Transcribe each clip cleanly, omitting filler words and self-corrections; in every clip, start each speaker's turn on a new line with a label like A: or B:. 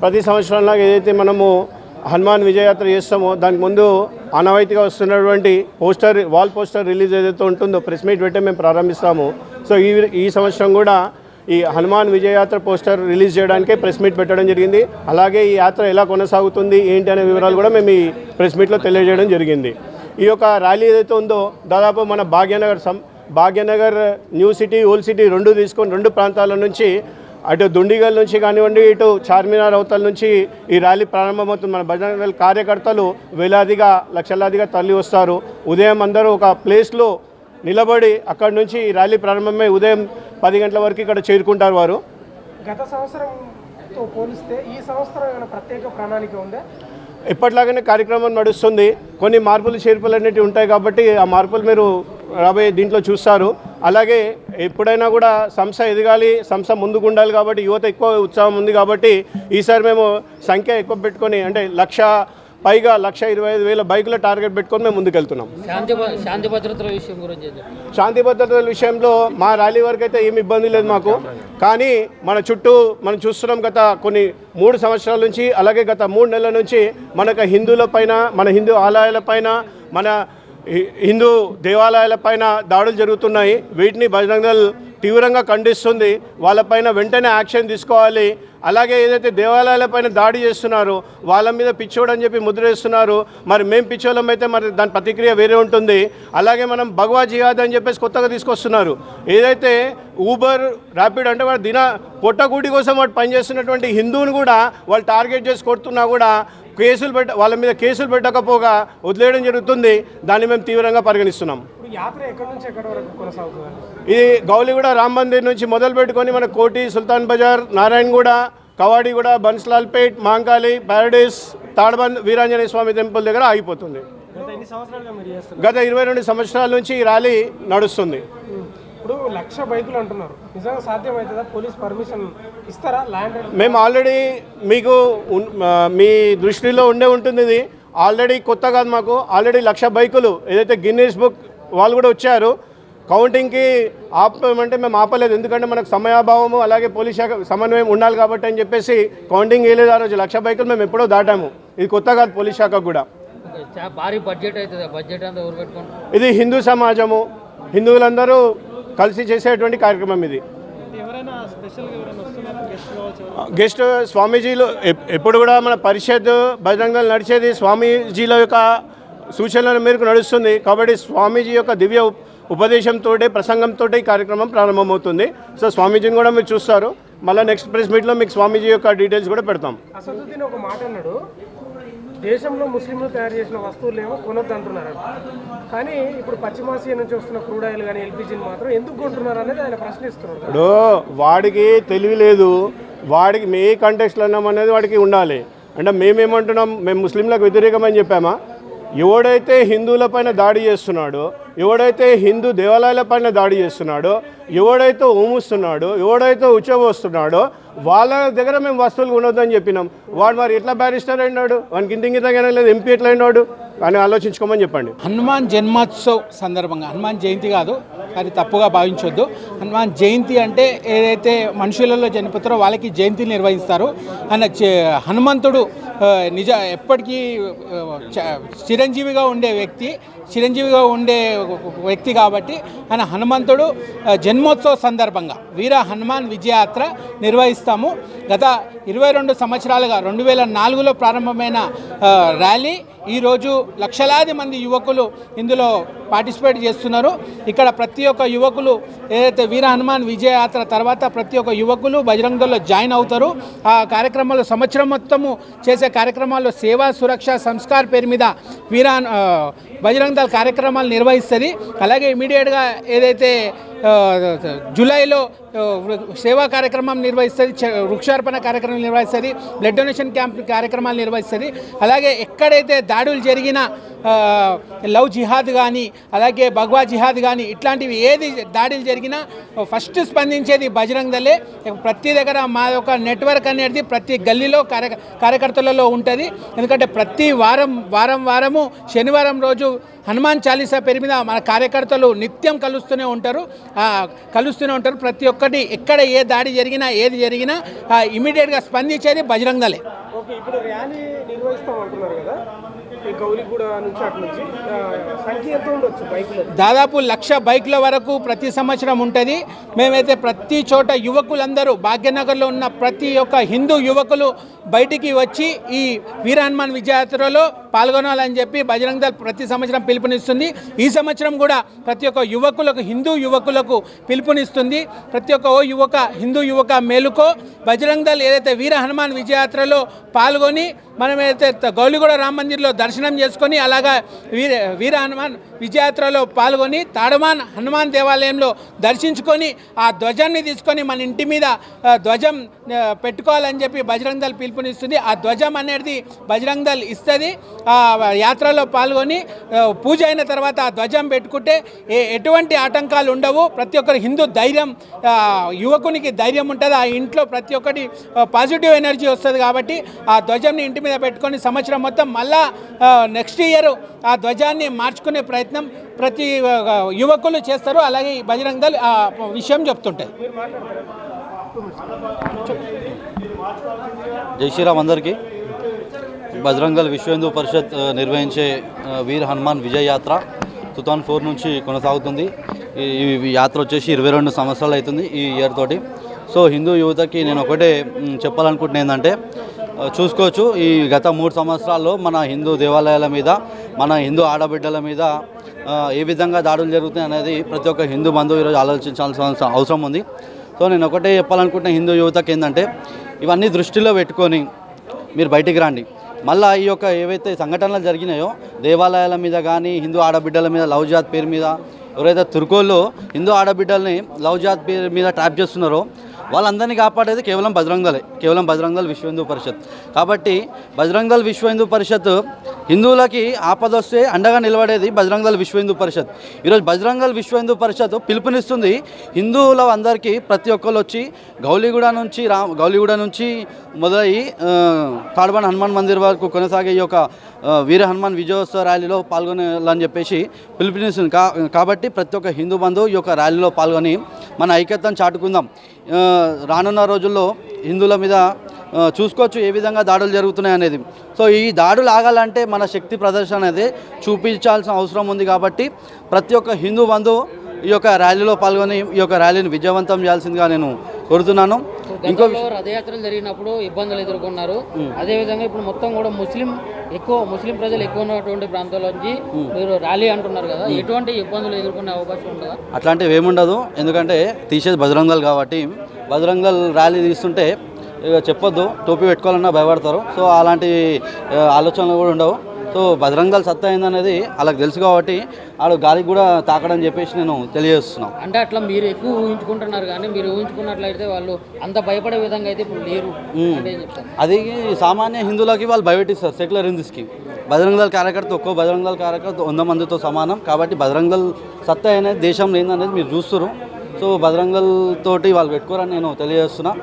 A: ప్రతి సంవత్సరంలో ఏదైతే మనము హనుమాన్ విజయయాత్ర చేస్తామో దానికి ముందు ఆనవాయితీగా వస్తున్నటువంటి వాల్ పోస్టర్ రిలీజ్ ఏదైతే ఉంటుందో ప్రెస్ మీట్ పెట్టే మేము ప్రారంభిస్తాము. సో ఈ సంవత్సరం కూడా ఈ హనుమాన్ విజయయాత్ర పోస్టర్ రిలీజ్ చేయడానికే ప్రెస్ మీట్ పెట్టడం జరిగింది. అలాగే ఈ యాత్ర ఎలా కొనసాగుతుంది ఏంటి అనే వివరాలు కూడా మేము ఈ ప్రెస్ మీట్లో తెలియజేయడం జరిగింది. ఈ యొక్క ర్యాలీ ఏదైతే ఉందో దాదాపు మన Bhagyanagar new city old city రెండు తీసుకొని రెండు ప్రాంతాల నుంచి అటు దుండిగల్ నుంచి కానివ్వండి ఇటు చార్మినార్ అవతల నుంచి ఈ ర్యాలీ ప్రారంభమవుతుంది. మన బజరంగ దళ కార్యకర్తలు వేలాదిగా లక్షలాదిగా తరలి వస్తారు. ఉదయం అందరూ ఒక ప్లేస్లో నిలబడి అక్కడి నుంచి ఈ ర్యాలీ ప్రారంభమై ఉదయం 10 గంటల వరకు ఇక్కడ చేరుకుంటారు వారు.
B: గత సంవత్సరంతో పోలిస్తే ఈ సంవత్సరం ఏమైనా ప్రత్యేక ప్రణాళిక ఉందా?
A: ఎప్పటిలాగానే కార్యక్రమం నడుస్తుంది. కొన్ని మార్పులు చేర్పులు అనేవి ఉంటాయి కాబట్టి ఆ మార్పులు మీరు రాబోయే దీంట్లో చూస్తారు. అలాగే ఎప్పుడైనా కూడా సంస్థ ఎదగాలి, సంస్థ ముందుకు ఉండాలి కాబట్టి యువత ఎక్కువ ఉత్సాహం ఉంది కాబట్టి ఈసారి మేము సంఖ్య ఎక్కువ పెట్టుకొని అంటే 1,25,000 బైకుల టార్గెట్ పెట్టుకొని మేము ముందుకెళ్తున్నాం.
C: శాంతి భద్రతల విషయం గురించి
A: శాంతి భద్రతల విషయంలో మా ర్యాలీ వరకు అయితే ఏమి ఇబ్బంది లేదు మాకు. కానీ మన చుట్టూ మనం చూస్తున్నాం గత కొన్ని 3 సంవత్సరాల నుంచి అలాగే గత 3 నెలల నుంచి మనకు హిందువుల పైన మన హిందూ ఆలయాలపైన మన హిందూ దేవాలయాలపైన దాడులు జరుగుతున్నాయి. వీటిని బజరంగ దళ్ తీవ్రంగా ఖండిస్తుంది. వాళ్ళపైన వెంటనే యాక్షన్ తీసుకోవాలి. అలాగే ఏదైతే దేవాలయాలపైన దాడి చేస్తున్నారో వాళ్ళ మీద పిచ్చోడు అని చెప్పి ముద్ర వేస్తున్నారు. మరి మేము పిచ్చోళ్ళం అయితే మరి దాని ప్రతిక్రియ వేరే ఉంటుంది. అలాగే మనం భగవా జిహాద్ అని చెప్పేసి కొత్తగా తీసుకొస్తున్నారు. ఏదైతే ఊబర్ ర్యాపిడ్ అంటే వాడు పొట్టగూడి కోసం వాడు పనిచేస్తున్నటువంటి హిందువుని కూడా వాళ్ళు టార్గెట్ చేసి కొడుతున్నా కూడా వాళ్ళ మీద కేసులు పెట్టకపోగా వదిలేయడం జరుగుతుంది. దాన్ని మేము తీవ్రంగా పరిగణిస్తున్నాం. ఇది గౌలిగూడ రామ్ మందిర్ నుంచి మొదలు పెట్టుకొని మన కోటి, సుల్తాన్ బజార్, నారాయణగూడ, కవాడిగూడ, బన్స్లాల్పేట్, మాంకాలి, ప్యారడైస్, తాడబంద్ వీరాంజనేయ స్వామి టెంపుల్ దగ్గర ఆగిపోతుంది. గత 22 సంవత్సరాల నుంచి ఈ ర్యాలీ నడుస్తుంది.
B: ఇప్పుడు 1,00,000 బైకులు అంటున్నారు, నిజంగా సాధ్యమవుతుందా? పోలీస్ పర్మిషన్ ఇస్తారా?
A: మేము ఆల్రెడీ మీకు మీ దృష్టిలో ఉంటుంది. ఇది ఆల్రెడీ కొత్త కాదు మాకు. ఆల్రెడీ 1,00,000 బైకులు ఏదైతే గిన్నీస్ బుక్ వాళ్ళు కూడా వచ్చారు. కౌంటింగ్కి ఆపమంటే మేము ఆపలేదు. ఎందుకంటే మనకు సమయాభావము అలాగే పోలీస్ శాఖ సమన్వయం ఉండాలి కాబట్టి అని చెప్పేసి కౌంటింగ్ వేయలేదు. ఆ రోజు 1,00,000 బైకులు మేము ఎప్పుడో దాటాము. ఇది కొత్త కాదు పోలీస్ శాఖకు కూడా.
C: భారీ బడ్జెట్ అవుతుంది. బడ్జెట్ అంతా ఎవరు పెట్టుకోండి.
A: ఇది హిందూ సమాజము, హిందువులందరూ కలిసి చేసేటువంటి కార్యక్రమం. ఇది గెస్ట్ స్వామీజీలు ఎప్పుడు కూడా మన పరిషత్ బజరంగ దళ్ నడిచేది స్వామీజీల యొక్క సూచనల మేరకు నడుస్తుంది. కాబట్టి స్వామీజీ యొక్క దివ్య ఉపదేశంతో ప్రసంగంతో ఈ కార్యక్రమం ప్రారంభమవుతుంది. సో స్వామీజీని కూడా మీరు చూస్తారు. మళ్ళీ నెక్స్ట్ ప్రెస్ మీట్లో మీకు స్వామీజీ యొక్క డీటెయిల్స్ కూడా పెడతాం.
B: అసదుద్దీన్ ఒక మాట అన్నాడు, దేశంలో ముస్లింలు తయారు చేసిన వస్తువులు ఏమో కొనొద్దు అంటున్నారు. కానీ ఇప్పుడు పశ్చిమాసియా నుంచి వస్తున్న క్రూడ్ ఆయిల్ కానీ ఎల్పిజిని మాత్రం ఎందుకు కొంటున్నారు అనేది ఆయన ప్రశ్నిస్తున్నారు.
A: ఇప్పుడు వాడికి తెలివి లేదు. వాడికి మే కంటెక్స్ట్లో అన్నాం అనేది వాడికి ఉండాలి. అంటే మేమేమంటున్నాం, మేము ముస్లింలకు వ్యతిరేకమని చెప్పామా? ఎవడైతే హిందువులపైన దాడి చేస్తున్నాడో, ఎవడైతే హిందూ దేవాలయాలపైన దాడి చేస్తున్నాడో, ఎవడైతే ఊముస్తున్నాడో, ఎవడైతే ఉచ్చబోస్తున్నాడో వాళ్ళ దగ్గర మేము వస్తువులు కొనొద్దని చెప్పినాం. వాడు మరి ఎట్లా బ్యారిస్టర్ అయినాడు? వానికి ఇంత లేదు. ఎంపీ ఎట్లా అయినాడు అని ఆలోచించుకోమని చెప్పండి.
D: హనుమాన్ జన్మోత్సవ్ సందర్భంగా, హనుమాన్ జయంతి కాదు, అది తప్పుగా భావించొద్దు. హనుమాన్ జయంతి అంటే ఏదైతే మనుషులలో చనిపోతారో వాళ్ళకి జయంతి నిర్వహిస్తారు. హనుమంతుడు ఎప్పటికీ చిరంజీవిగా ఉండే వ్యక్తి కాబట్టి ఆయన హనుమంతుడు జన్మోత్సవ సందర్భంగా వీర హనుమాన్ విజయయాత్ర నిర్వహిస్తాము. గత 22 సంవత్సరాలుగా 2004లో ప్రారంభమైన ర్యాలీ ఈరోజు లక్షలాది మంది యువకులు ఇందులో పార్టిసిపేట్ చేస్తున్నారు. ఇక్కడ ప్రతి ఒక్క యువకులు ఏదైతే వీర హనుమాన్ విజయయాత్ర తర్వాత ప్రతి ఒక్క యువకులు బజరంగ దళ్లో జాయిన్ అవుతారు. ఆ కార్యక్రమాల్లో సంవత్సరం మొత్తము చేసే కార్యక్రమాల్లో సేవా సురక్ష సంస్కార్ పేరు మీద బజరంగ దళ్ కార్యక్రమాలు నిర్వహిస్తుంది. అలాగే ఇమీడియట్గా ఏదైతే జూలైలో సేవా కార్యక్రమం నిర్వహిస్తుంది, వృక్షార్పణ కార్యక్రమం నిర్వహిస్తుంది, బ్లడ్ డొనేషన్ క్యాంప్ కార్యక్రమాలు నిర్వహిస్తుంది. అలాగే ఎక్కడైతే దాడులు జరిగిన లవ్ జిహాద్ కానీ అలాగే భగవా జిహాద్ కానీ ఇట్లాంటివి ఏది దాడులు జరిగినా ఫస్ట్ స్పందించేది బజరంగ దళే. ప్రతి దగ్గర మా యొక్క నెట్వర్క్ అనేది ప్రతి గల్లీలో కార్యకర్తలలో ఉంటుంది. ఎందుకంటే ప్రతి వారము శనివారం రోజు హనుమాన్ చాలీసా పేరు మీద మన కార్యకర్తలు నిత్యం కలుస్తూనే ఉంటారు. కలుస్తూనే ఉంటారు. ప్రతి ఒక్కటి ఎక్కడ ఏ దాడి జరిగినా ఏది జరిగినా ఇమీడియట్గా స్పందించేది బజరంగ్ దళే.
B: ఓకే, ఇప్పుడు ర్యాలీ నిర్వహిస్తాం అంటున్నారు కదా, ఈ గౌలిగూడ నుంచి అటు నుంచి సంఖ్య ఎంత ఉండొచ్చు బైకులు?
D: దాదాపు 1,00,000 బైకుల వరకు ప్రతి సంవత్సరం ఉంటుంది. మేమైతే ప్రతి చోట యువకులందరూ భాగ్యనగర్లో ఉన్న ప్రతి ఒక్క హిందూ యువకులు బయటికి వచ్చి ఈ వీర హనుమాన్ విజయయాత్రలో పాల్గొనాలని చెప్పి బజరంగ్ దళ్ ప్రతి సంవత్సరం పిలుపునిస్తుంది. ఈ సంవత్సరం కూడా ప్రతి ఒక్క యువకులకు, హిందూ యువకులకు పిలుపునిస్తుంది. ప్రతి ఒక్క హిందూ యువక మేలుకో, బజరంగ్ దళ్ ఏదైతే వీర హనుమాన్ విజయయాత్రలో పాల్గొని మనమైతే గౌలిగూడ రామ మందిర్లో దర్శనం చేసుకొని అలాగా వీర హనుమాన్ విజయయాత్రలో పాల్గొని తాడమాన్ హనుమాన్ దేవాలయంలో దర్శించుకొని ఆ ధ్వజాన్ని తీసుకొని మన ఇంటి మీద ధ్వజం పెట్టుకోవాలని చెప్పి బజరంగ్ దళ్ పిలుపునిస్తుంది. ఆ ధ్వజం అనేది బజరంగ్ దళ్ ఇస్తుంది. ఆ యాత్రలో పాల్గొని పూజ అయిన తర్వాత ఆ ధ్వజం పెట్టుకుంటే ఎటువంటి ఆటంకాలు ఉండవు. ప్రతి ఒక్కరి హిందూ ధైర్యం, యువకునికి ధైర్యం ఉంటుంది. ఆ ఇంట్లో ప్రతి ఒక్కటి పాజిటివ్ ఎనర్జీ వస్తుంది. కాబట్టి ఆ ధ్వజంని ఇంటి మీద పెట్టుకొని సంవత్సరం మొత్తం మళ్ళా నెక్స్ట్ ఇయర్ ఆ ధ్వజాన్ని మార్చుకునే ప్రయత్నం ప్రతి యువకులు చేస్తారు. అలాగే బజరంగ్ దళ్ ఆ విషయం చెప్తుంటాయి.
E: జై శ్రీరామ్ అందరికీ. బజరంగ్ దళ్ విశ్వ హిందూ పరిషత్ నిర్వహించే వీర్ హనుమాన్ విజయ్ యాత్ర 2004 నుంచి కొనసాగుతుంది. ఈ యాత్ర వచ్చేసి 22 సంవత్సరాలు అవుతుంది ఈ ఇయర్ తోటి. సో హిందూ యువతకి నేను ఒకటే చెప్పాలనుకుంటున్నా ఏంటంటే, చూసుకోవచ్చు ఈ గత 3 సంవత్సరాల్లో మన హిందూ దేవాలయాల మీద, మన హిందూ ఆడబిడ్డల మీద ఏ విధంగా దాడులు జరుగుతాయి అనేది ప్రతి ఒక్క హిందూ బంధువు ఈరోజు ఆలోచించాల్సిన అవసరం ఉంది. సో నేను ఒకటే చెప్పాలనుకుంటున్న హిందూ యువతకి ఏంటంటే, ఇవన్నీ దృష్టిలో పెట్టుకొని మీరు బయటికి రండి. మళ్ళీ ఈ యొక్క ఏవైతే సంఘటనలు జరిగినాయో దేవాలయాల మీద కానీ, హిందూ ఆడబిడ్డల మీద లవ్ జాత్ పేరు మీద ఎవరైతే తుర్కోళ్ళు హిందూ ఆడబిడ్డల్ని లవ్ జాత్ పేరు మీద ట్రాప్ చేస్తున్నారో వాళ్ళందరినీ కాపాడేది కేవలం బజరంగ్ దళే, కేవలం బజరంగ్ దళ్ విశ్వ హిందూ పరిషత్. కాబట్టి బజరంగ్ దళ్ విశ్వ హిందూ పరిషత్ హిందువులకి ఆపదొస్తే అండగా నిలబడేది బజరంగ్ దళ్ విశ్వ హిందూ పరిషత్. ఈరోజు బజరంగ్ దళ్ విశ్వ హిందూ పరిషత్ పిలుపునిస్తుంది హిందువుల అందరికీ. ప్రతి ఒక్కరు వచ్చి గౌలిగూడ నుంచి మొదలయ్యి తాడబాన్ హనుమాన్ మందిర్ వరకు కొనసాగే ఈ యొక్క వీర హనుమాన్ విజయోత్సవ ర్యాలీలో పాల్గొనాలని చెప్పేసి పిలుపునిస్తుంది. కాబట్టి ప్రతి ఒక్క హిందూ బంధువు ఈ యొక్క ర్యాలీలో పాల్గొని మన ఐక్యతను చాటుకుందాం. రానున్న రోజుల్లో హిందువుల మీద చూసుకోవచ్చు ఏ విధంగా దాడులు జరుగుతున్నాయి అనేది. సో ఈ దాడులు ఆగాలంటే మన శక్తి ప్రదర్శన అనేది చూపించాల్సిన అవసరం ఉంది. కాబట్టి ప్రతి ఒక్క హిందూ బంధువు ఈ యొక్క ర్యాలీలో పాల్గొని ఈ యొక్క ర్యాలీని విజయవంతం చేయాల్సిందిగా నేను కోరుతున్నాను.
C: ఇంకో రథయాత్రలు జరిగినప్పుడు ఇబ్బందులు ఎదుర్కొన్నారు. అదేవిధంగా ఇప్పుడు మొత్తం కూడా ముస్లిం ప్రజలు ఎక్కువ ఉన్నటువంటి ప్రాంతాల నుంచి మీరు ర్యాలీ అంటున్నారు కదా, ఎటువంటి ఇబ్బందులు ఎదుర్కొనే అవకాశం ఉంటుందా?
E: అట్లాంటివి ఏముండదు. ఎందుకంటే తీసేది బజరంగ్ దళ్ కాబట్టి బజరంగ్ దళ్ ర్యాలీ తీస్తుంటే ఇక చెప్పొద్దు, టోపీ పెట్టుకోవాలన్నా భయపడతారు. సో అలాంటి ఆలోచనలు కూడా ఉండవు. సో బజరంగ్ దళ్ సత్తా ఏందనేది వాళ్ళకి తెలుసు కాబట్టి ఆడు గాలికి కూడా తాకడం చెప్పేసి నేను తెలియజేస్తున్నాను.
C: అంటే అట్లా మీరు ఎక్కువ ఊహించుకుంటున్నారు, కానీ మీరు ఊహించుకున్నట్లయితే వాళ్ళు అంత భయపడే విధంగా అయితే ఇప్పుడు లేరు.
E: అది సామాన్య హిందువులకి వాళ్ళు భయపెట్టిస్తారు సెక్యులర్ హిందూస్కి. బజరంగ్ దళ్ కార్యకర్త ఒక్కో బజరంగ్ దళ్ కార్యకర్త 100 మందితో సమానం. కాబట్టి బజరంగ్ దళ్ సత్తా అనేది దేశంలో ఏందనేది మీరు చూస్తారు. సో బజరంగ్ దళ్ తోటి వాళ్ళు పెట్టుకోరని నేను తెలియజేస్తున్నా.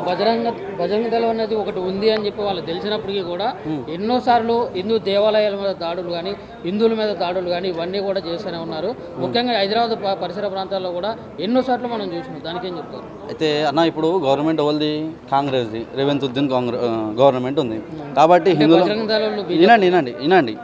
C: బజరంగ్ దళ్ అనేది ఒకటి ఉంది అని చెప్పి వాళ్ళు తెలిసినప్పటికీ కూడా ఎన్నోసార్లు హిందూ దేవాలయాల మీద దాడులు కానీ, హిందువుల మీద దాడులు కానీ ఇవన్నీ కూడా చేస్తూనే ఉన్నారు. ముఖ్యంగా హైదరాబాద్ పరిసర ప్రాంతాల్లో కూడా ఎన్నోసార్లు మనం చూసినాం. దానికేం చెప్తారు?
E: అయితే అన్న ఇప్పుడు గవర్నమెంట్ వాళ్ళది కాంగ్రెస్ది, రేవంత్ ఉద్దీన్ గవర్నమెంట్ ఉంది. కాబట్టి హిందువులు వినండి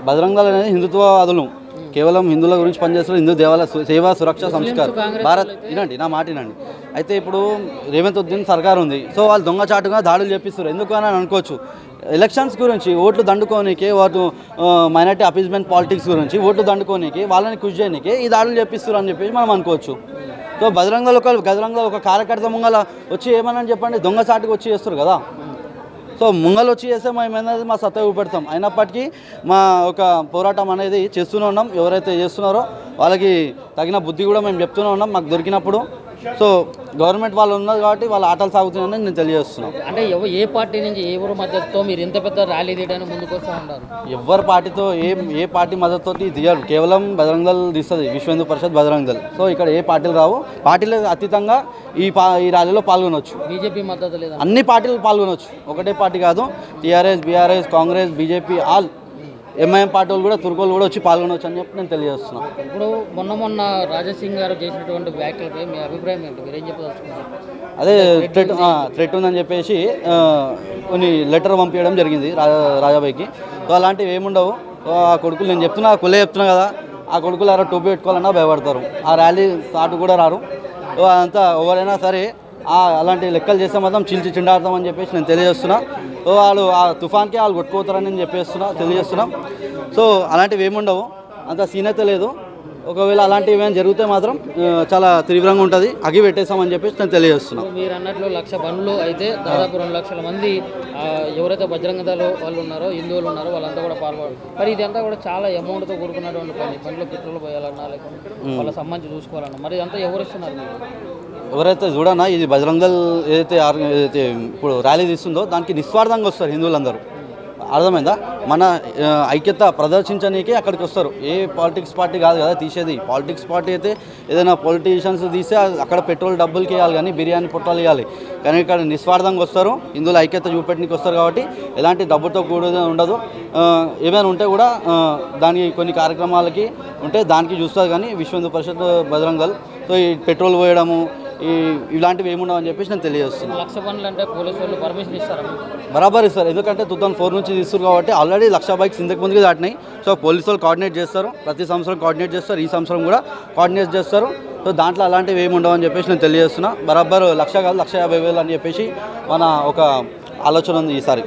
E: బజరంగ్ దళ్ అనేది హిందుత్వవాదులు, కేవలం హిందువుల గురించి పనిచేస్తారు. హిందూ దేవాలయ సేవా సురక్ష సంస్కారం భారత్ నా మాట వినండి. అయితే ఇప్పుడు రేవంత్ ఉద్దీన్ సర్కార్ ఉంది. సో వాళ్ళు దొంగచాటుగా దాడులు చేపిస్తారు. ఎందుకు అని అనుకోవచ్చు. ఎలక్షన్స్ గురించి ఓట్లు దండుకోనికి, వాటి మైనార్టీ అపీజ్మెంట్ పాలిటిక్స్ గురించి ఓట్లు దండుకోనికి, వాళ్ళని కృషి చేయడానికి ఈ దాడులు చేపిస్తారు అని చెప్పేసి మనం అనుకోవచ్చు. సో బజరంగ్ దళ్ ఒక కార్యకర్త ముంగల వచ్చి ఏమని చెప్పండి, దొంగచాటుగా వచ్చి చేస్తారు కదా. సో ముంగలు వచ్చి చేస్తే మేము అనేది మా సత్తా చూపెడతాం. అయినప్పటికీ మా ఒక పోరాటం అనేది చేస్తూనే ఉన్నాం. ఎవరైతే చేస్తున్నారో వాళ్ళకి తగిన బుద్ధి కూడా మేము చెప్తూనే ఉన్నాం మాకు దొరికినప్పుడు. సో గవర్నమెంట్ వాళ్ళు ఉన్నారు కాబట్టి వాళ్ళ ఆటలు సాగుతున్నాయని నేను తెలియజేస్తున్నాను.
C: అంటే ఏ పార్టీ నుంచి ఎవరి మద్దతుతో మీరు ఇంత పెద్ద ర్యాలీ తీయడానికి ముందుకు వస్తూ ఉంటారు?
E: ఎవరి పార్టీతో ఏ పార్టీ మద్దతుతో తీయరు. కేవలం బజరంగ్ దళ్ తీస్తుంది, విశ్వ హిందూ పరిషత్ బజరంగ్ దళ్. సో ఇక్కడ ఏ పార్టీలు రావు. పార్టీలకు అతీతంగా ఈ ర్యాలీలో పాల్గొనవచ్చు.
C: బీజేపీ మద్దతు లేదా?
E: అన్ని పార్టీలు పాల్గొనవచ్చు, ఒకటే పార్టీ కాదు. TRS, BRS, Congress, BJP all MIM party వాళ్ళు కూడా తుర్కోలు కూడా వచ్చి పాల్గొనవచ్చు అని చెప్పి నేను తెలియజేస్తున్నాను.
C: ఇప్పుడు మొన్న రాజాసింగ్ గారు చేసినటువంటి వ్యాఖ్యలపై మీ అభిప్రాయం ఏంటి? మీరేం చెప్పదలుచుకున్నారు?
E: అదే థ్రెట్ ఉందని చెప్పేసి కొన్ని లెటర్ పంపించడం జరిగింది రాజాబాయికి. సో అలాంటివి ఏముండవు. ఆ కొడుకులు నేను చెప్తున్నా చెప్తున్నా కదా, ఆ కొడుకులు ఎవరో టోపీ పెట్టుకోవాలన్నా భయపడతారు. ఆ ర్యాలీ స్టార్ట్ కూడా రారు. సో అదంతా ఎవరైనా సరే అలాంటి లెక్కలు చేస్తే మాత్రం చీల్చి చిండాడతామని చెప్పేసి నేను తెలియజేస్తున్నా. సో వాళ్ళు ఆ తుఫాన్కి వాళ్ళు కొట్టుకోతారని నేను తెలియజేస్తున్నా. సో అలాంటివి ఏముండవు, అంత సీన్ అయితే లేదు. ఒకవేళ అలాంటివి ఏమైనా జరిగితే మాత్రం చాలా తీవ్రంగా ఉంటుంది, అగి పెట్టేస్తామని చెప్పేసి నేను తెలియజేస్తున్నాను.
C: మీరు అన్నట్లు 1,00,000 బండ్లు అయితే దాదాపు 2 లక్షల మంది ఎవరైతే బజరంగ దళ వాళ్ళు ఉన్నారో, హిందువులు ఉన్నారో వాళ్ళంతా కూడా పాల్గొన్నారు. మరి ఇదంతా కూడా చాలా అమౌంట్తో కూడుకున్నటువంటి పని. బండ్లో పెట్రోల్ పోయాలన్నా, లేకపోతే వాళ్ళ సంబంధించి చూసుకోవాలన్నా, మరి ఇదంతా ఎవరు ఇస్తున్నారు మీరు?
E: ఎవరైతే చూడనా, ఇది బజరంగ దళ్ ఏదైతే ఇప్పుడు ర్యాలీ తీస్తుందో దానికి నిస్వార్థంగా వస్తారు హిందువులందరూ. అర్థమైందా? మన ఐక్యత ప్రదర్శించడానికి అక్కడికి వస్తారు. ఏ పాలిటిక్స్ పార్టీ కాదు కదా తీసేది. పాలిటిక్స్ పార్టీ అయితే ఏదైనా పొలిటీషియన్స్ తీస్తే అక్కడ పెట్రోల్ డబ్బులకి ఇవ్వాలి, కానీ బిర్యానీ పొట్టాలు ఇవ్వాలి. కానీ ఇక్కడ నిస్వార్థంగా వస్తారు, హిందువుల ఐక్యత చూపెట్టడానికి వస్తారు. కాబట్టి ఎలాంటి డబ్బుతో కూడిన ఉండదు. ఏమైనా ఉంటే కూడా దానికి కొన్ని కార్యక్రమాలకి ఉంటే దానికి చూస్తారు. కానీ విశ్వ హిందూ పరిషత్ బజరంగ దళ్ సో ఈ పెట్రోల్ పోయడము ఇలాంటివి ఏముండవు అని చెప్పేసి నేను తెలియజేస్తున్నాను.
C: 1,00,000 బండ్లు అంటే పోలీసు వాళ్ళు పర్మిషన్ ఇస్తారా?
E: బరాబర్ ఇస్తారు. ఎందుకంటే 2004 నుంచి తీస్తారు కాబట్టి ఆల్రెడీ 1,00,000 బైక్స్ ఇంతకు ముందుగా దాటినాయి. సో పోలీసు వాళ్ళు కోఆర్డినేట్ చేస్తారు, ప్రతి సంవత్సరం కోఆర్డినేట్ చేస్తారు, ఈ సంవత్సరం కూడా కోఆర్డినేట్ చేస్తారు. సో దాంట్లో అలాంటివి ఏమి ఉండవు అని చెప్పేసి నేను తెలియజేస్తున్నా. బరాబర్ 1,00,000 కాదు 1,50,000 అని చెప్పేసి మన ఒక ఆలోచన ఉంది ఈసారి.